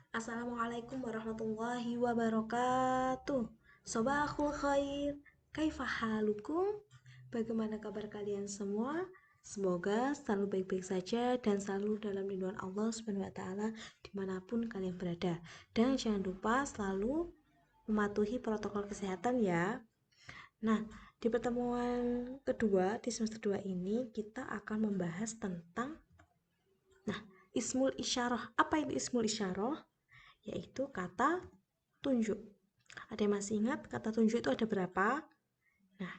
Assalamualaikum warahmatullahi wabarakatuh. Sobahul khair. Kaifa halukum? Bagaimana kabar kalian semua? Semoga selalu baik-baik saja dan selalu dalam lindungan Allah Subhanahu wa taala dimanapun kalian berada. Dan jangan lupa selalu mematuhi protokol kesehatan ya. Nah, di pertemuan kedua di semester 2 ini kita akan membahas tentang ismul isyarah. Apa itu ismul isyarah? Yaitu kata tunjuk. Ada yang masih ingat kata tunjuk itu ada berapa? Nah,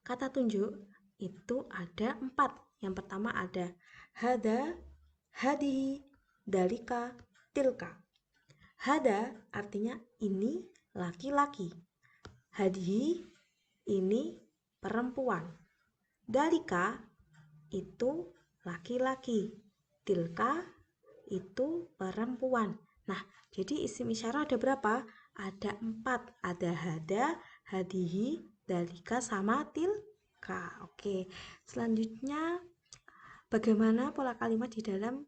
kata tunjuk itu ada 4. Yang pertama ada hada, hadihi, dalika, tilka. Hada artinya ini laki-laki. Hadihi ini perempuan. Dalika itu laki-laki. Tilka itu perempuan. Nah, jadi isim isyarah ada berapa? Ada 4. Ada hada, hadihi, dalika, sama tilka. Oke, selanjutnya bagaimana pola kalimat di dalam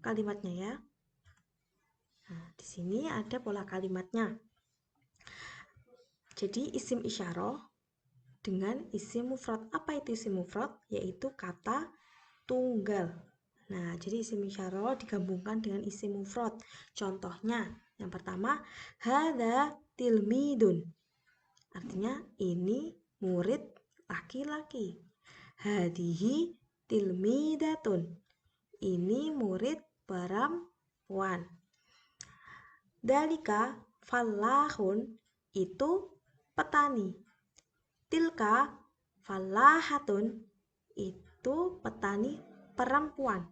kalimatnya ya? Nah, di sini ada pola kalimatnya. Jadi isim isyarah dengan isim mufrad. Apa itu isim mufrad? Yaitu kata tunggal. Nah, jadi isim isyarah digabungkan dengan isim mufrad. Contohnya, yang pertama, hadza tilmidun. Artinya ini murid laki-laki. Hadihi tilmidatun. Ini murid perempuan. Dalika fallahun itu petani. Tilka fallahatun itu petani perempuan.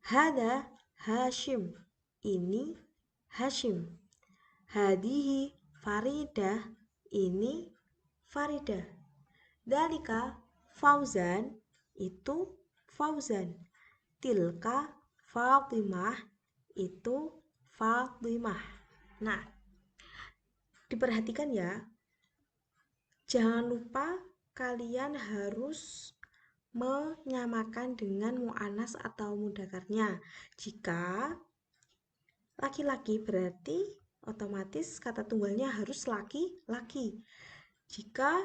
Hada Hashim ini Hashim. Hadihi Faridah ini Faridah. Dalika Fauzan itu Fauzan. Tilka Fatimah itu Fatimah. Nah, diperhatikan ya. Jangan lupa kalian harus menyamakan dengan mu'anas atau mudzakarnya. Jika laki-laki berarti otomatis kata tunggalnya harus laki-laki. Jika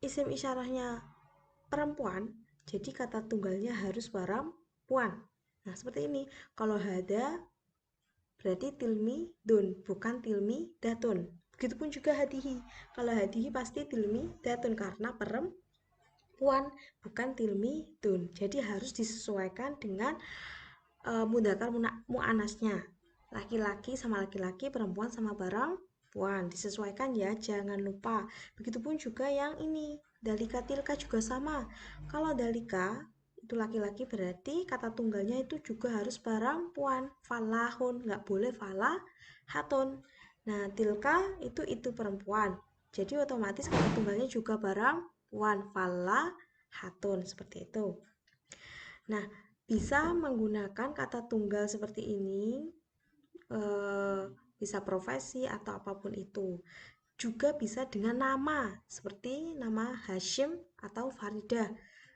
isim isyarahnya perempuan, jadi kata tunggalnya harus perempuan. Nah, seperti ini. Kalau hada berarti tilmi dun, bukan tilmi datun. Begitupun juga hadihi. Kalau hadihi pasti tilmi datun karena perempuan, bukan tilmidun. Jadi harus disesuaikan dengan mudzakkar muannasnya. Laki-laki sama laki-laki, perempuan sama perempuan. Disesuaikan ya, jangan lupa. Begitupun juga yang ini, dalika tilka juga sama. Kalau dalika itu laki-laki berarti kata tunggalnya itu juga harus perempuan. Falahun, nggak boleh falahatun. Nah, tilka itu perempuan. Jadi otomatis kata tunggalnya juga perempuan. Falahatun seperti itu. Nah, bisa menggunakan kata tunggal seperti ini, bisa profesi atau apapun itu. Juga bisa dengan nama, seperti nama Hashim atau Faridah.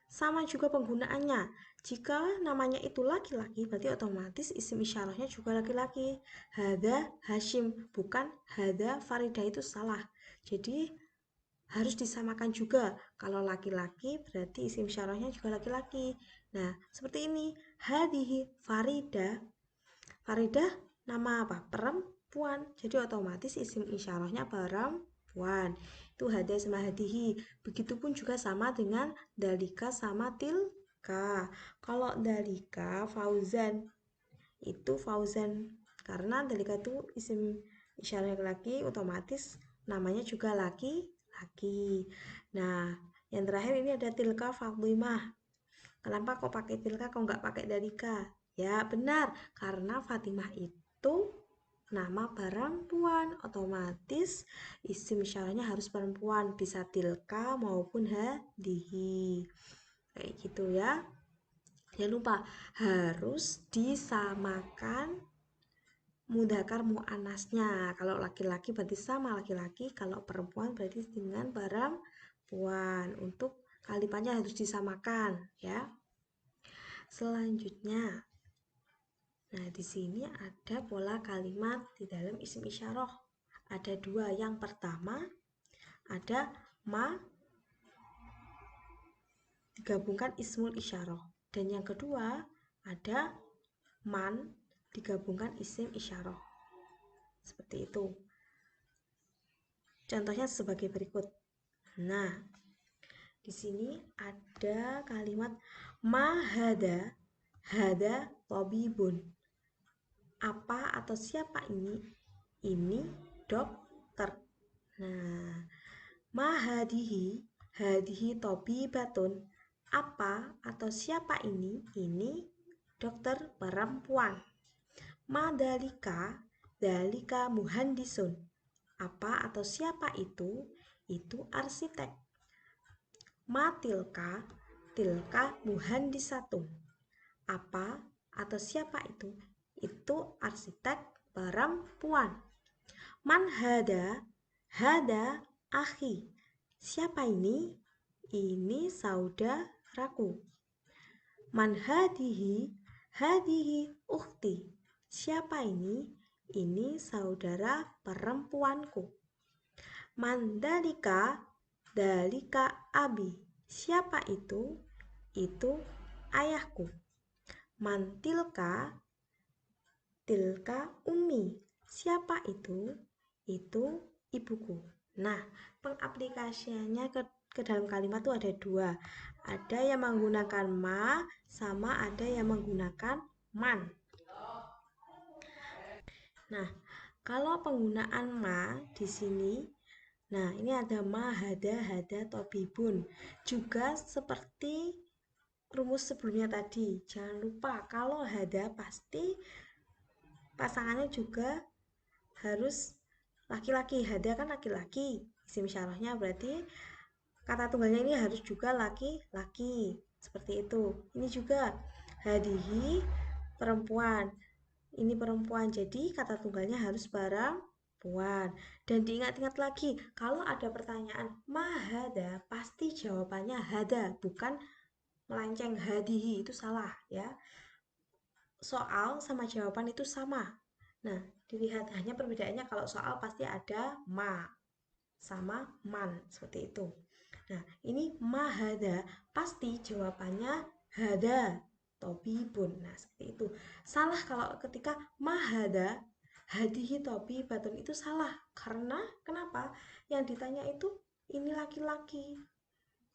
Sama juga penggunaannya. Jika namanya itu laki-laki, berarti otomatis isim isyarahnya juga laki-laki. Hada Hashim, bukan hada Faridah, itu salah. Jadi harus disamakan juga. Kalau laki-laki berarti isim isyarahnya juga laki-laki. Nah, seperti ini. Hadihi Farida. Farida nama apa? Perempuan. Jadi otomatis isim isyarahnya perempuan. Itu hada sama hadihi. Begitupun juga sama dengan dalika sama tilka. Kalau dalika Fauzan itu Fauzan. Karena dalika itu isim isyarahnya laki, otomatis namanya juga laki. Nah, yang terakhir ini ada tilka Fatimah. Kenapa kok pakai tilka, kok nggak pakai dalika? Ya benar, karena Fatimah itu nama perempuan, otomatis isim isyarahnya harus perempuan, bisa tilka maupun hadihi. Kayak gitu ya. Jangan lupa harus disamakan mudzakkar muannasnya. Kalau laki-laki berarti sama laki-laki, kalau perempuan berarti dengan perempuan. Untuk kalimatnya harus disamakan ya. Selanjutnya, nah di sini ada pola kalimat di dalam isim isyarah. Ada dua. Yang pertama ada ma digabungkan ismul isyarah, dan yang kedua ada man digabungkan isim isyarah. Seperti itu. Contohnya sebagai berikut. Nah, di sini ada kalimat ma hada, hada tabibun. Apa atau siapa ini? Ini dokter. Nah, ma hadihi, hadihi tabibatun. Apa atau siapa ini? Ini dokter perempuan. Ma dalika, dalika muhandisun. Apa atau siapa itu? Itu arsitek. Ma tilka, tilka muhandisatun. Apa atau siapa itu? Itu arsitek perempuan. Man hada, hada akhi. Siapa ini? Ini saudaraku. Man hadihi, hadihi ukhti. Siapa ini? Ini saudara perempuanku. Man dalika, dalika abi. Siapa itu? Itu ayahku. Man tilka, tilka ummi. Siapa itu? Itu ibuku. Nah, pengaplikasiannya ke dalam kalimat itu ada dua. Ada yang menggunakan ma, sama ada yang menggunakan man. Nah, kalau penggunaan ma di sini, nah ini ada ma, hada, tobibun. Juga seperti rumus sebelumnya tadi, jangan lupa kalau hada pasti pasangannya juga harus laki-laki. Hada kan laki-laki, isim isyarahnya berarti kata tunggalnya ini harus juga laki-laki. Seperti itu. Ini juga hadihi perempuan. Ini perempuan, jadi kata tunggalnya harus perempuan. Dan diingat-ingat lagi, kalau ada pertanyaan mahada, pasti jawabannya hada, bukan melenceng hadihi. Itu salah ya. Soal sama jawaban itu sama. Nah, dilihat hanya perbedaannya, kalau soal pasti ada ma sama man, seperti itu. Nah, ini mahada, pasti jawabannya hada tobibun. Nah, seperti itu. Salah kalau ketika mahada, hadihi tobibatun, itu salah. Karena kenapa? Yang ditanya itu ini laki-laki.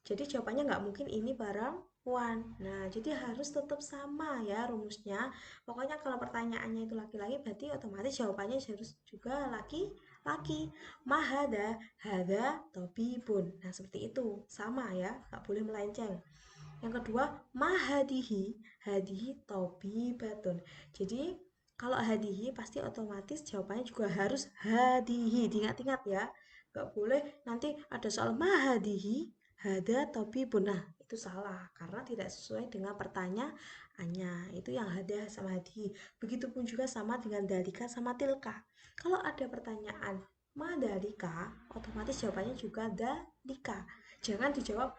Jadi jawabannya nggak mungkin ini perempuan. Nah, jadi harus tetap sama ya rumusnya. Pokoknya kalau pertanyaannya itu laki-laki, berarti otomatis jawabannya harus juga laki-laki. Mahada, hada, tobibun. Nah, seperti itu. Sama ya, nggak boleh melenceng. Yang kedua, mahadihi, hadihi tobibatun. Jadi, kalau hadihi pasti otomatis jawabannya juga harus hadihi. Diingat-ingat ya. Nggak boleh nanti ada soal mahadihi, hada tobibun. Nah, itu salah karena tidak sesuai dengan pertanyaannya. Itu yang hada sama hadihi. Begitupun juga sama dengan dalika sama tilka. Kalau ada pertanyaan ma dalika, otomatis jawabannya juga dalika. Jangan dijawab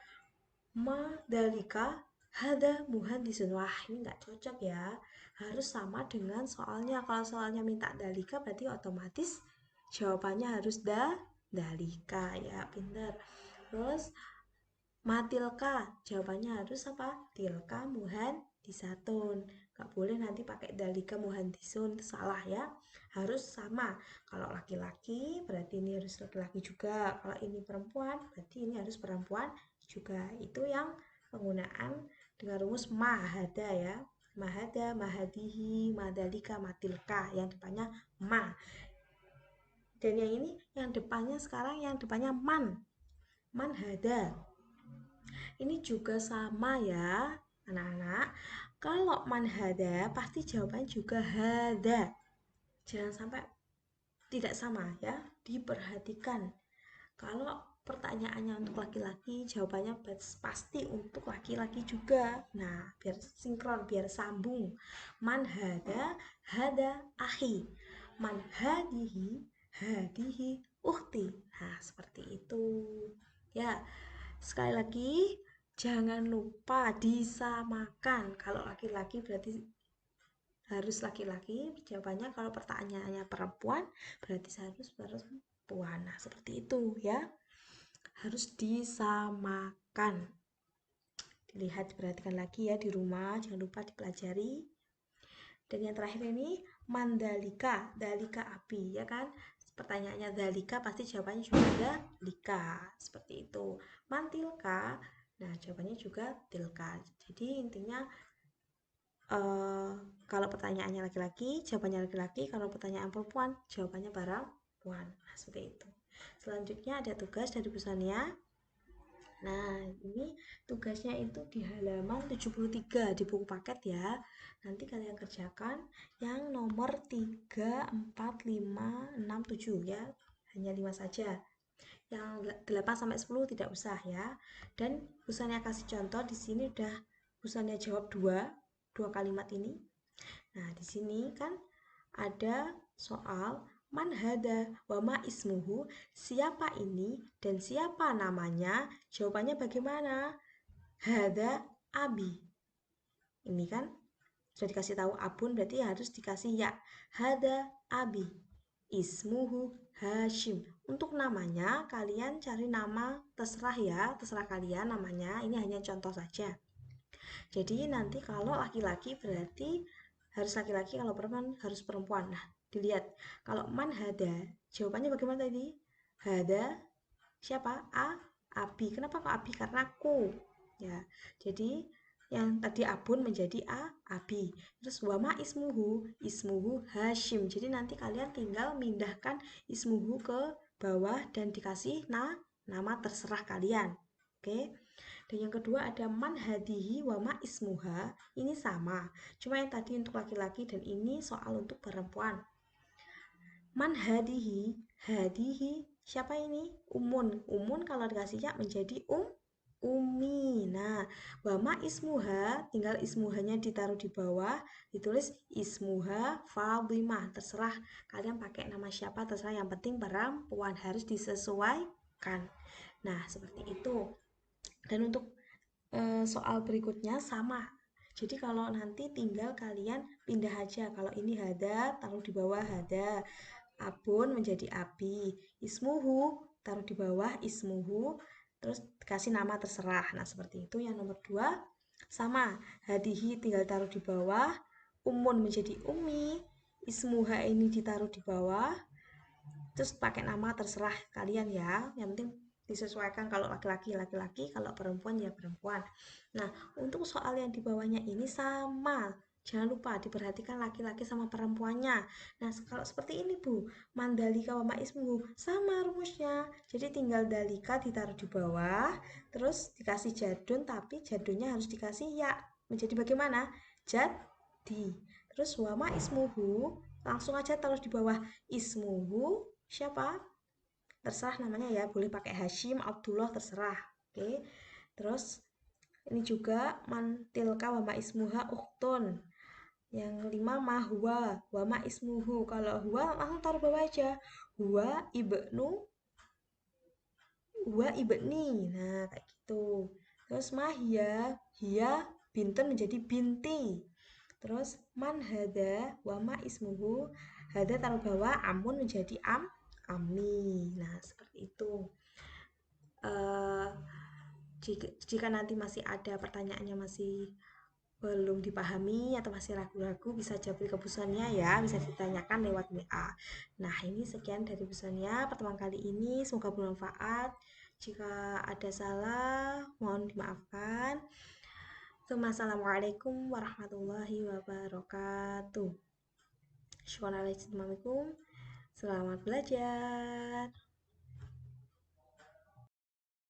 ma dalika hada muhandisun. Wah, ini nggak cocok ya. Harus sama dengan soalnya. Kalau soalnya minta dalika, berarti otomatis jawabannya harus dalika ya, pinter. Terus matilka, jawabannya harus apa? Tilka muhandisatun. Gak boleh nanti pakai dalika muhandisun, itu salah ya. Harus sama. Kalau laki-laki berarti ini harus laki-laki juga. Kalau ini perempuan berarti ini harus perempuan juga. Itu yang penggunaan dengan rumus mahada ya. Mahada, mahadihi, madalika, matilka. Yang depannya ma. Dan yang ini yang depannya sekarang yang depannya man. Man hada. Ini juga sama ya, anak-anak. Kalau man hada, pasti jawabannya juga hada. Jangan sampai tidak sama ya, diperhatikan. Kalau pertanyaannya untuk laki-laki, jawabannya pasti untuk laki-laki juga. Nah, biar sinkron, biar sambung. Man hada, hada ahi. Man hadihi, hadihi ukhti. Nah, seperti itu. Ya, sekali lagi Jangan lupa disamakan. Kalau laki-laki berarti harus laki-laki jawabannya, kalau pertanyaannya perempuan berarti harus perempuan. Nah, seperti itu ya. Harus disamakan. Dilihat, diperhatikan lagi ya di rumah, jangan lupa dipelajari. Dan yang terakhir ini Mandalika, dalika api ya kan. Pertanyaannya dalika pasti jawabannya juga dalika, seperti itu. Mantilka, nah jawabannya juga tilka. Jadi intinya kalau pertanyaannya laki-laki jawabannya laki-laki, kalau pertanyaan perempuan jawabannya perempuan. Nah, seperti itu. Selanjutnya ada tugas dari Bu Sania. Nah, ini tugasnya itu di halaman 73 di buku paket ya. Nanti kalian kerjakan yang nomor 3, 4, 5, 6, 7 ya. Hanya 5 saja. Yang 8 sampai 10 tidak usah ya. Dan Busanya kasih contoh di sini udah Busanya jawab dua kalimat ini. Nah, di sini kan ada soal man hada wa ma ismuhu, siapa ini dan siapa namanya. Jawabannya bagaimana? Hada abi. Ini kan sudah dikasih tahu abun, berarti harus dikasih ya. Hada abi. Ismuhu Hashim. Untuk namanya kalian cari nama terserah ya, terserah kalian namanya. Ini hanya contoh saja. Jadi nanti kalau laki-laki berarti harus laki-laki, kalau perempuan harus perempuan. Nah, dilihat. Kalau man hada, jawabannya bagaimana tadi? Hada siapa? Abi. Kenapa kok abi? Karena ku. Ya. Jadi yang tadi abun menjadi abi. Terus wama ismuhu Hashim. Jadi nanti kalian tinggal mindahkan ismuhu ke bawah dan dikasih nama terserah kalian. Oke. Dan yang kedua ada man hadihi wama ismuha. Ini sama. Cuma yang tadi untuk laki-laki dan ini soal untuk perempuan. Man hadihi siapa ini? Umun kalau dikasih ya menjadi umi. Nah, wama ismuha, tinggal ismuhanya ditaruh di bawah, ditulis ismuha Fadimah. Terserah kalian pakai nama siapa, terserah, yang penting perempuan, harus disesuaikan. Nah, seperti itu. Dan untuk soal berikutnya sama. Jadi kalau nanti tinggal kalian pindah aja. Kalau ini hada, taruh di bawah hada. Abun menjadi abi. Ismuhu, taruh di bawah ismuhu. Terus kasih nama terserah. Nah, seperti itu. Yang nomor 2 sama. Hadihi tinggal taruh di bawah. Umun menjadi umi. Ismuha ini ditaruh di bawah. Terus pakai nama terserah kalian ya. Yang penting disesuaikan, kalau laki-laki, kalau perempuan ya perempuan. Nah, untuk soal yang di bawahnya ini sama. Jangan lupa diperhatikan laki-laki sama perempuannya. Nah, kalau seperti ini Bu, mandalika wa ismuhu, sama rumusnya. Jadi tinggal dalika ditaruh di bawah, terus dikasih jadun, tapi jadunnya harus dikasih ya. Menjadi bagaimana? Jadi. Terus wama ismuhu, langsung aja taruh di bawah ismuhu, siapa? Terserah namanya ya, boleh pakai Hashim, Abdullah, terserah. Oke. Terus ini juga mantilka wama ismuha uktun. Yang 5 mahwa wama ismuhu. Kalau huwa langsung taruh bawah aja. Huwa ibnu, huwa ibni. Nah, kayak gitu. Terus mahia, hia binten menjadi binti. Terus man hada wama ismuhu, hada taruh bawah, amun menjadi ami. Nah, seperti itu. Uh, jika nanti masih ada pertanyaannya masih belum dipahami atau masih ragu-ragu, bisa jawab ke busannya ya, bisa ditanyakan lewat WA. Nah, ini sekian dari busannya pertemuan kali ini, semoga bermanfaat. Jika ada salah, mohon dimaafkan. Assalamualaikum warahmatullahi wabarakatuh. Assalamualaikum, selamat belajar.